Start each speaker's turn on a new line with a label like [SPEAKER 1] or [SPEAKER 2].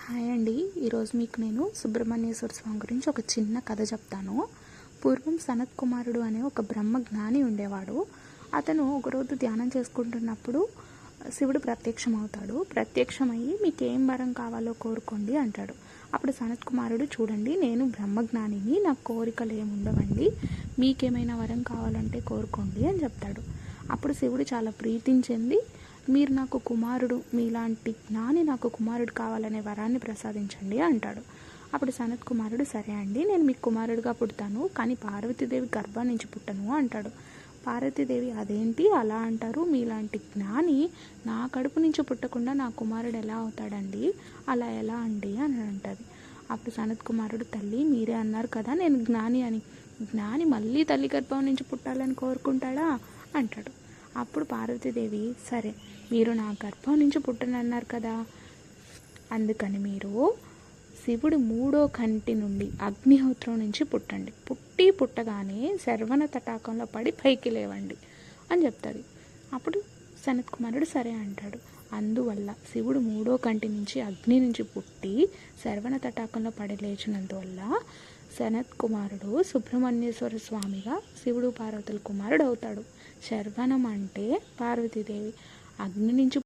[SPEAKER 1] Hi అండి. ఈరోజు మీకు నేను సుబ్రహ్మణ్యేశ్వర స్వామి గురించి ఒక చిన్న కథ చెప్తాను. పూర్వం సనత్ కుమారుడు అనే ఒక బ్రహ్మ జ్ఞాని ఉండేవాడు. అతను ఒకరోజు ధ్యానం చేసుకుంటున్నప్పుడు శివుడు ప్రత్యక్షమవుతాడు. ప్రత్యక్షమయ్యి మీకేం వరం కావాలో కోరుకోండి అంటాడు. అప్పుడు సనత్ కుమారుడు, చూడండి, నేను బ్రహ్మజ్ఞానిని, నాకు కోరికలు ఏముండవండి, మీకేమైనా వరం కావాలంటే కోరుకోండి అని చెప్తాడు. అప్పుడు శివుడు చాలా ప్రీతించింది, మీరు నాకు కుమారుడు, మీలాంటి జ్ఞాని నాకు కుమారుడు కావాలనే వరాన్ని ప్రసాదించండి అంటాడు. అప్పుడు సనత్ కుమారుడు, సరే అండి, నేను మీకు కుమారుడిగా పుడతాను, కానీ పార్వతీదేవి గర్భం నుంచి పుట్టను అంటాడు. పార్వతీదేవి, అదేంటి అలా అంటారు, మీలాంటి జ్ఞాని నా కడుపు నుంచి పుట్టకుండా నా కుమారుడు ఎలా అవుతాడండి, అలా ఎలా అండి అని అంటుంది. అప్పుడు సనత్ కుమారుడు, తల్లి మీరే అన్నారు కదా నేను జ్ఞాని అని, జ్ఞాని మళ్ళీ తల్లి గర్భం నుంచి పుట్టాలని కోరుకుంటాడా అంటాడు. అప్పుడు పార్వతీదేవి, సరే, మీరు నా గర్భం నుంచి పుట్టనన్నారు కదా, అందుకని మీరు శివుడు 3వ కంటి నుండి అగ్నిహోత్రం నుంచి పుట్టండి, పుట్టగానే శర్వణ తటాకంలో పడి పైకి లేవండి అని చెప్తుంది. అప్పుడు సనత్ కుమారుడు సరే అంటాడు. అందువల్ల శివుడు 3వ కంటి నుంచి అగ్ని నుంచి పుట్టి శర్వణ తటాకంలో పడి లేచినందువల్ల సనత్ కుమారుడు సుబ్రహ్మణ్యేశ్వర స్వామిగా శివుడు పార్వతుల కుమారుడు అవుతాడు. శర్వణం అంటే పార్వతీదేవి, అగ్ని నుంచి